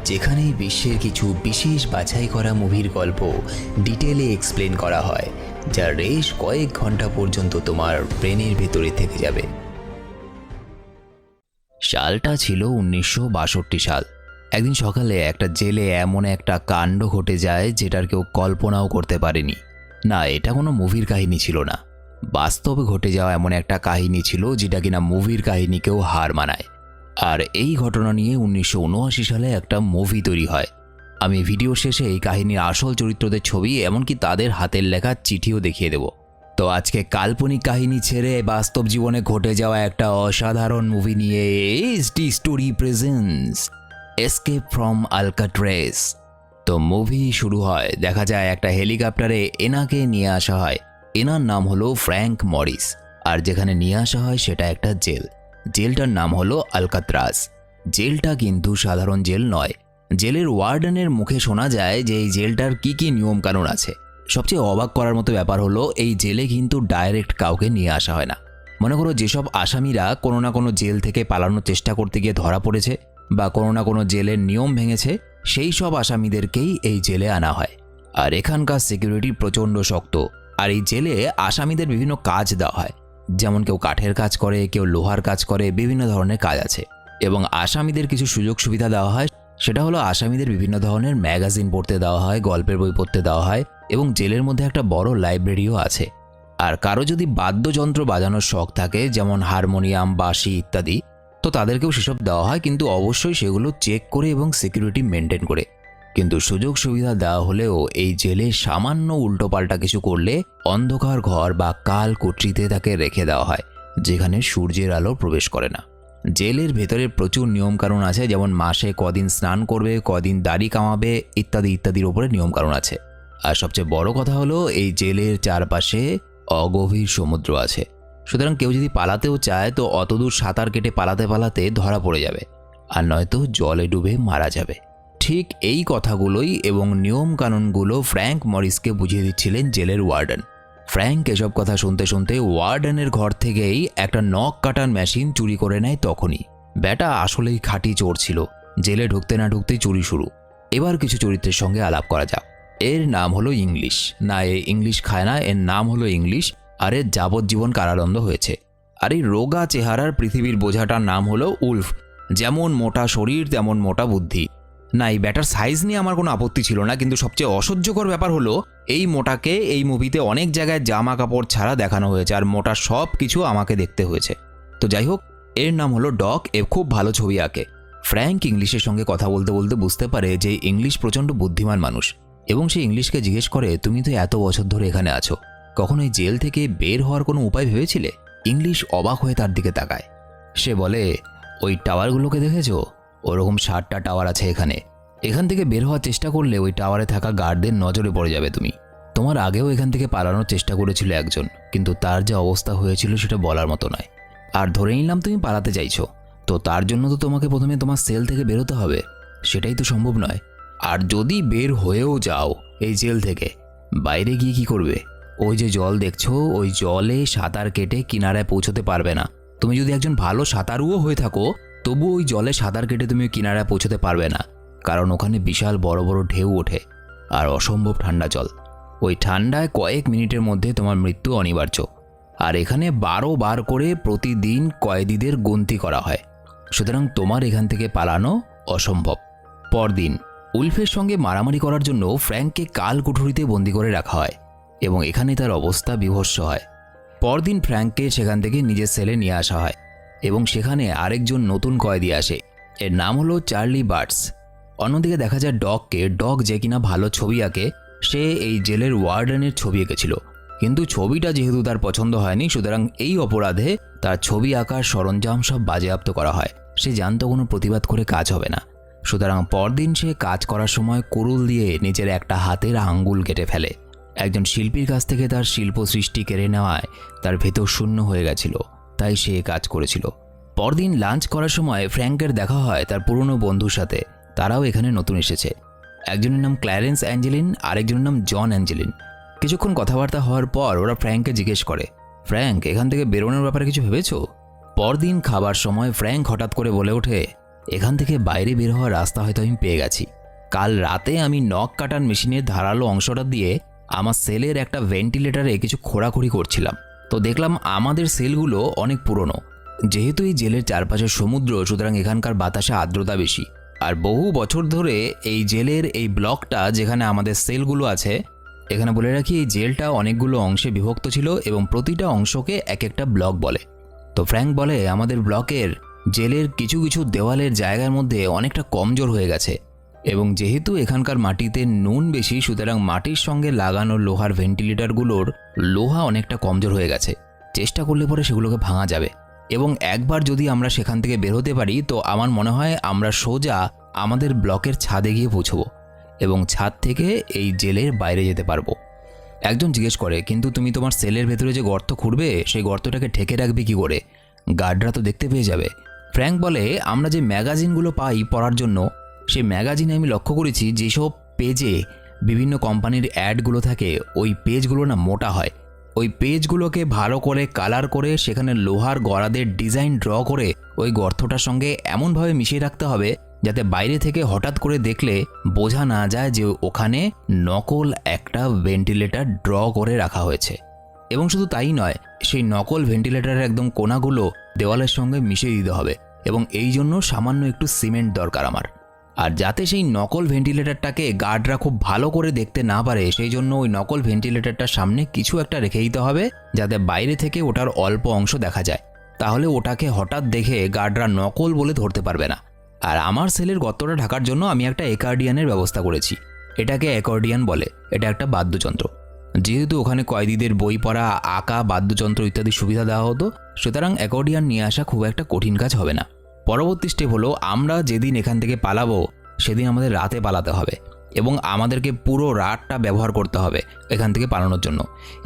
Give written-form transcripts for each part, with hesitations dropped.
যেখানে বিশ্বের কিছু বিশেষ বাছাই করা মুভির গল্প ডিটেলে এক্সপ্লেন করা হয়, যার রেশ কয়েক ঘন্টা পর্যন্ত তোমার ব্রেনের ভেতরে থেকে যাবে। সালটা ছিল 1962 সাল। একদিন সকালে একটা জেলে এমন একটা কাণ্ড ঘটে যায় যেটার কেউ কল্পনাও করতে পারেনি। না, এটা কোনো মুভির কাহিনী ছিল না, বাস্তবে ঘটে যাওয়া এমন একটা কাহিনী ছিল যেটা কিনা মুভির কাহিনীকেও হার মানায়। আর এই ঘটনা নিয়ে 1979 সালে একটা মুভি তৈরি হয়। আমি ভিডিও শেষে এই কাহিনীর আসল চরিত্রদের ছবি, এমনকি তাদের হাতের লেখা চিঠিও দেখিয়ে দেব। তো আজকে কাল্পনিক কাহিনী ছেড়ে বাস্তব জীবনে ঘটে যাওয়া একটা অসাধারণ মুভি নিয়ে HD story presents escape from Alcatraz. তো মুভি শুরু হয়, দেখা যায় একটা হেলিকপ্টারে এনাকে নিয়ে আসা হয়। এনার নাম হলো ফ্র্যাঙ্ক মরিস, আর যেখানে নিয়ে আসা হয় সেটা একটা জেল। জেলটার নাম হলো আলকাত্রাজ। জেলটা কিন্তু সাধারণ জেল নয়। জেলের ওয়ার্ডেনের মুখে শোনা যায় যে এই জেলটার কি কি নিয়ম কানুন আছে। সবচেয়ে অবাক করার মতো ব্যাপার হলো এই জেলে কিন্তু ডাইরেক্ট কাউকে নিয়ে আসা হয় না। মনে করো যেসব আসামিরা কোনো না কোনো জেল থেকে পালানোর চেষ্টা করতে গিয়ে ধরা পড়েছে বা কোনো না কোনো জেলের নিয়ম ভেঙেছে, সেই সব আসামিদেরকেই এই জেলে আনা হয়। আর এখানকার সিকিউরিটি প্রচণ্ড শক্ত। আর এই জেলে আসামিদের বিভিন্ন কাজ দেওয়া হয়, যেমন কেউ কাঠের কাজ করে, কেউ লোহার কাজ করে, বিভিন্ন ধরনের কাজ আছে। এবং আসামিদের কিছু সুযোগ সুবিধা দেওয়া হয়, সেটা হলো আসামিদের বিভিন্ন ধরনের ম্যাগাজিন পড়তে দেওয়া হয়, গল্পের বই পড়তে দেওয়া হয়, এবং জেলের মধ্যে একটা বড় লাইব্রেরিও আছে। আর কারো যদি বাদ্যযন্ত্র বাজানোর শখ থাকে, যেমন হারমোনিয়াম, বাঁশি ইত্যাদি, তো তাদেরকেও সেসব দেওয়া হয়, কিন্তু অবশ্যই সেগুলো চেক করে এবং সিকিউরিটি মেনটেন করে। কিন্তু সুযোগ সুবিধা দেওয়া হলেও এই জেলে সামান্য উল্টোপাল্টা কিছু করলে অন্ধকার ঘর বা কাল কুঠরিতে তাকে রেখে দেওয়া হয়, যেখানে সূর্যের আলো প্রবেশ করে না। জেলের ভেতরে প্রচুর নিয়মকানুন আছে, যেমন মাসে কদিন স্নান করবে, কদিন দাড়ি কামাবে ইত্যাদি ইত্যাদির ওপরে নিয়মকানুন আছে। আর সবচেয়ে বড় কথা হলো এই জেলের চারপাশে অগভীর সমুদ্র আছে। সুতরাং কেউ যদি পালাতেও চায় তো অতদূর সাঁতার কেটে পালাতে পালাতে ধরা পড়ে যাবে, আর নয়তো জলে ডুবে মারা যাবে। ঠিক এই কথাগুলোই এবং নিয়মকানুনগুলো ফ্র্যাঙ্ক মরিসকে বুঝিয়ে দিচ্ছিলেন জেলের ওয়ার্ডেন। ফ্র্যাঙ্ক এসব কথা শুনতে শুনতে ওয়ার্ডেনের ঘর থেকেই একটা নখ কাটার মেশিন চুরি করে নেয়। তখনই ব্যাটা আসলেই খাঁটি চোর ছিল। জেলে ঢুকতে না ঢুকতেই চুরি শুরু। এবার কিছু চরিত্রের সঙ্গে আলাপ করা যাক। এর নাম হলো ইংলিশ। না, এ ইংলিশ খায় না, এর নাম হলো ইংলিশ, আর এর যাবজ্জীবন কারাদণ্ড হয়েছে। আর এই রোগা চেহারার পৃথিবীর বোঝাটার নাম হলো উলফ। যেমন মোটা শরীর তেমন মোটা বুদ্ধি। না, এই ব্যাটার সাইজ নিয়ে আমার কোনো আপত্তি ছিল না, কিন্তু সবচেয়ে অসহ্যকর ব্যাপার হলো এই মোটাকে এই মুভিতে অনেক জায়গায় জামা কাপড় ছাড়া দেখানো হয়েছে, আর মোটা সব কিছু আমাকে দেখতে হয়েছে। তো যাই হোক, এর নাম হলো ডক। এ খুব ভালো ছবি আঁকে। ফ্র্যাঙ্ক ইংলিশের সঙ্গে কথা বলতে বলতে বুঝতে পারে যে ইংলিশ প্রচণ্ড বুদ্ধিমান মানুষ, এবং সে ইংলিশকে জিজ্ঞেস করে, তুমি তো এত বছর ধরে এখানে আছো, কখনো এই জেল থেকে বের হওয়ার কোনো উপায় ভেবেছিলে? ইংলিশ অবাক হয়ে তার দিকে তাকায়। সে বলে, ওই টাওয়ারগুলোকে দেখেছো? ওরকম 60টা টাওয়ার আছে এখানে। এখান থেকে বের হওয়ার চেষ্টা করলে ওই টাওয়ারে থাকা গার্ডদের নজরে পড়ে যাবে তুমি। তোমার আগেও এখান থেকে পালানোর চেষ্টা করেছিল একজন, কিন্তু তার যে অবস্থা হয়েছিল সেটা বলার মতো নয়। আর ধরে নিলাম তুমি পালাতে চাইছো, তো তার জন্য তো তোমাকে প্রথমে তোমার সেল থেকে বেরোতে হবে। সেটাই তো সম্ভব নয়। আর যদি বের হয়েও যাও এই জেল থেকে, বাইরে গিয়ে কি করবে? ওই যে জল দেখছো, ওই জলে সাঁতার কেটে কিনারায় পৌঁছতে পারবে না। তুমি যদি একজন ভালো সাঁতারুও হয়ে থাকো, তবু ওই জলে সাঁতার কেটে তুমি কিনারায় পৌঁছতে পারবে না, কারণ ওখানে বিশাল বড় বড় ঢেউ ওঠে আর অসম্ভব ঠান্ডা জল। ওই ঠান্ডায় কয়েক মিনিটের মধ্যে তোমার মৃত্যু অনিবার্য। আর এখানে 12 বার করে প্রতিদিন কয়েদিদের গন্তি করা হয়। সুতরাং তোমার এখান থেকে পালানো অসম্ভব। পরদিন উলফের সঙ্গে মারামারি করার জন্য ফ্র্যাঙ্ককে কাল কুঠুরিতে বন্দি করে রাখা হয়, এবং এখানে তার অবস্থা বিভৎস হয়। পরদিন ফ্র্যাঙ্ককে সেখান থেকে নিজের সেলে নিয়ে আসা হয়, এবং সেখানে আরেকজন নতুন কয়েদি আসে। এর নাম হলো চার্লি বার্টস। অন্যদিকে দেখা যায় ডগকে। ডগ যে কিনা ভালো ছবি আঁকে, সে এই জেলের ওয়ার্ডেনের ছবি এঁকেছিল, কিন্তু ছবিটা যেহেতু তার পছন্দ হয়নি, সুতরাং এই অপরাধে তার ছবি আঁকার সরঞ্জাম সব বাজেয়াপ্ত করা হয়। সে জানতো কোনো প্রতিবাদ করে কাজ হবে না। সুতরাং পরদিন সে কাজ করার সময় কুড়ুল দিয়ে নিজের একটা হাতের আঙ্গুল কেটে ফেলে। একজন শিল্পীর কাছ থেকে তার শিল্প সৃষ্টি কেড়ে নেওয়ায় তার ভেতর শূন্য হয়ে গেছিল, তাই সে কাজ করেছিল। পরদিন লাঞ্চ করার সময় ফ্র্যাঙ্কের দেখা হয় তার পুরনো বন্ধুর সাথে। তারাও এখানে নতুন এসেছে। একজনের নাম ক্ল্যারেন্স অ্যাঞ্জেলিন, আরেকজনের নাম জন অ্যাঞ্জেলিন। কিছুক্ষণ কথাবার্তা হওয়ার পর ওরা ফ্র্যাঙ্ককে জিজ্ঞেস করে, ফ্র্যাঙ্ক, এখান থেকে বেরোনোর ব্যাপারে কিছু ভেবেছো? পরদিন খাবার সময় ফ্র্যাঙ্ক হঠাৎ করে বলে ওঠে, এখান থেকে বাইরে বের হওয়ার রাস্তা হয়তো আমি পেয়ে গেছি। কাল রাতে আমি নখ কাটার মেশিনের ধারালো অংশটা দিয়ে আমার সেলের একটা ভেন্টিলেটারে কিছু খোঁড়াখুড়ি করছিলাম। তো দেখলাম আমাদের সেলগুলো অনেক পুরনো। যেহেতু এই জেলের চারপাশে সমুদ্র, সুতরাং এখানকার বাতাসে আর্দ্রতা বেশি। আর বহু বছর ধরে এই জেলের এই ব্লকটা যেখানে আমাদের সেলগুলো আছে, এখানে বলে রাখি এই জেলটা অনেকগুলো অংশে বিভক্ত ছিল এবং প্রতিটা অংশকে এক একটা ব্লক বলে। তো ফ্র্যাঙ্ক বলে আমাদের ব্লকের জেলের কিছু কিছু দেওয়ালের জায়গার মধ্যে অনেকটা কমজোর হয়ে গেছে এবং যেহেতু এখানকার মাটিতে নুন বেশি, সুতরাং মাটির সঙ্গে লাগানো লোহার ভেন্টিলেটরগুলোর লোহা অনেকটা কমজোর হয়ে গেছে। চেষ্টা করলে পরে সেগুলোকে ভাঙা যাবে এবং একবার যদি আমরা সেখান থেকে বের হতে পারি তো আমার মনে হয় আমরা সোজা আমাদের ব্লকের ছাদে গিয়ে পৌঁছবো এবং ছাদ থেকে এই জেলের বাইরে যেতে পারবো। একজন জিজ্ঞেস করে, কিন্তু তুমি তোমার সেলের ভেতরে যে গর্ত খুঁড়বে সেই গর্তটাকে ঢেকে রাখবে কী করে? গার্ডরা তো দেখতে পেয়ে যাবে। ফ্র্যাঙ্ক বলে আমরা যে ম্যাগাজিনগুলো পাই পড়ার জন্য, সেই ম্যাগাজিনে আমি লক্ষ্য করেছি যেসব পেজে বিভিন্ন কোম্পানির অ্যাডগুলো থাকে ওই পেজগুলো না মোটা হয়। ওই পেজগুলোকে ভালো করে কালার করে সেখানে লোহার গড়াদের ডিজাইন ড্র করে ওই গর্তটার সঙ্গে এমনভাবে মিশিয়ে রাখতে হবে যাতে বাইরে থেকে হঠাৎ করে দেখলে বোঝা না যায় যে ওখানে নকল একটা ভেন্টিলেটর ড্র করে রাখা হয়েছে। এবং শুধু তাই নয়, সেই নকল ভেন্টিলেটরের একদম কোণাগুলো দেওয়ালের সঙ্গে মিশিয়ে দিতে হবে এবং এই জন্য সামান্য একটু সিমেন্ট দরকার আমার। আর যাতে সেই নকল ভেন্টিলেটরটাকে গার্ডরা খুব ভালো করে দেখতে না পারে সেই জন্য ওই নকল ভেন্টিলেটরটার সামনে কিছু একটা রেখে দিতে হবে যাতে বাইরে থেকে ওটার অল্প অংশ দেখা যায়। তাহলে ওটাকে হঠাৎ দেখে গার্ডরা নকল বলে ধরতে পারবে না। আর আমার সেলের গর্তটা ঢাকার জন্য আমি একটা অ্যাকর্ডিয়ানের ব্যবস্থা করেছি। এটাকে অ্যাকর্ডিয়ান বলে। এটা একটা বাদ্যযন্ত্র। যেহেতু ওখানে কয়েদিদের বই পড়া, আঁকা, বাদ্যযন্ত্র ইত্যাদি সুবিধা দেওয়া হতো, সুতরাং অ্যাকর্ডিয়ান নিয়ে আসা খুব একটা কঠিন কাজ হবে না। পরবর্তী স্টেপ হলো আমরা যেদিন এখান থেকে পালাবো সেদিন আমাদের রাতে পালাতে হবে এবং আমাদেরকে পুরো রাতটা ব্যবহার করতে হবে এখান থেকে পালানোর জন্য।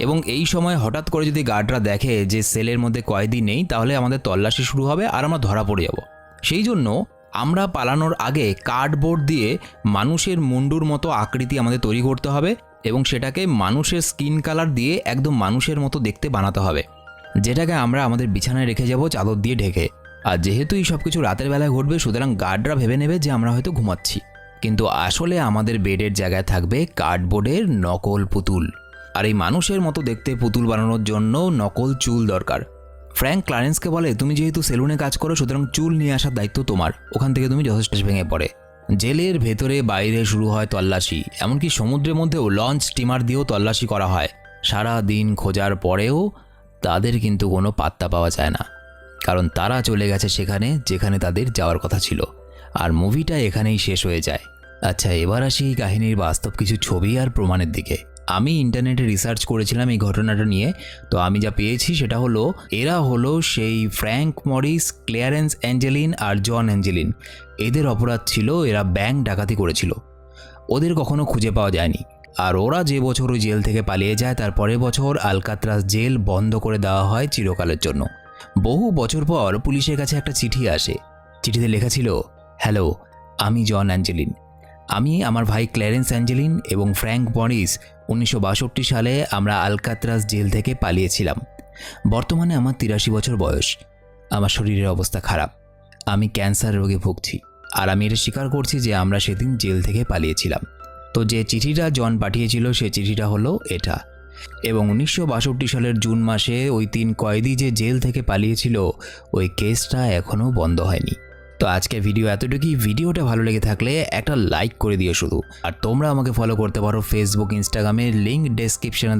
এবং এই সময় হঠাৎ করে যদি গার্ডরা দেখে যে সেলের মধ্যে কয়েদি নেই তাহলে আমাদের তল্লাশি শুরু হবে আর আমরা ধরা পড়ে যাব। সেই জন্য আমরা পালানোর আগে কার্ডবোর্ড দিয়ে মানুষের মুন্ডুর মতো আকৃতি আমাদের তৈরি করতে হবে এবং সেটাকে মানুষের স্কিন কালার দিয়ে একদম মানুষের মতো দেখতে বানাতে হবে, যেটাকে আমরা আমাদের বিছানায় রেখে যাব চাদর দিয়ে ঢেকে। আর যেহেতু এই সব কিছু রাতের বেলায় ঘটবে সুতরাং গার্ডরা ভেবে নেবে যে আমরা হয়তো ঘুমাচ্ছি, কিন্তু আসলে আমাদের বেডের জায়গায় থাকবে কার্ডবোর্ডের নকল পুতুল। আর এই মানুষের মতো দেখতে পুতুল বানানোর জন্য নকল চুল দরকার। ফ্র্যাঙ্ক ক্লারেন্সকে বলে তুমি যেহেতু সেলুনে কাজ করো সুতরাং চুল নিয়ে আসার দায়িত্ব তোমার। ওখান থেকে তুমি যথেষ্ট ভেঙে পড়ে। জেলের ভেতরে বাইরে শুরু হয় তল্লাশি, এমনকি সমুদ্রের মধ্যেও লঞ্চ স্টিমার দিয়েও তল্লাশি করা হয়। সারা দিন খোঁজার পরেও তাদের কিন্তু কোনো পাত্তা পাওয়া যায় না, কারণ তারা চলে গেছে সেখানে যেখানে তাদের যাওয়ার কথা ছিল। আর মুভিটা এখানেই শেষ হয়ে যায়। আচ্ছা, এবার আসি এই কাহিনীর বাস্তব কিছু ছবি আর প্রমাণের দিকে। আমি ইন্টারনেটে রিসার্চ করেছিলাম এই ঘটনাটা নিয়ে। তো আমি যা পেয়েছি সেটা হলো এরা হলো সেই ফ্র্যাঙ্ক মরিস, ক্লিয়ারেন্স অ্যাঞ্জেলিন আর জন অ্যাঞ্জেলিন। এদের অপরাধ ছিল এরা ব্যাংক ডাকাতি করেছিল। ওদের কখনো খুঁজে পাওয়া যায়নি। আর ওরা যে বছর ওই জেল থেকে পালিয়ে যায় তার পরের বছর আলকাত্রাজ জেল বন্ধ করে দেওয়া হয় চিরকালের জন্য। বহু বছর পর পুলিশের কাছে একটা চিঠি আসে। চিঠিতে লেখা ছিল, হ্যালো, আমি জন অ্যাঞ্জেলিন। আমি, আমার ভাই ক্ল্যারেন্স অ্যাঞ্জেলিন এবং ফ্র্যাঙ্ক মরিস 1962 সালে আমরা আলকাত্রাজ জেল থেকে পালিয়েছিলাম। বর্তমানে আমার 83 বছর বয়স। আমার শরীরের অবস্থা খারাপ। আমি ক্যান্সার রোগে ভুগছি আর আমি এটা স্বীকার করছি যে আমরা সেদিন জেল থেকে পালিয়েছিলাম। তো যে চিঠিটা জন পাঠিয়েছিল সেই চিঠিটা হলো এটা। এবং 1962 সালের জুন মাসে ওই 3 কয়েদি যে জেল থেকে পালিয়েছিল ওই কেসটা এখনও বন্ধ হয়নি। তো আজকের ভিডিও এতটুকুই। ভিডিওটা ভালো লেগে থাকলে একটা লাইক করে দিও শুধু। আর তোমরা আমাকে ফলো করতে পারো ফেসবুক, ইনস্টাগ্রামে, লিঙ্ক ডেসক্রিপশনে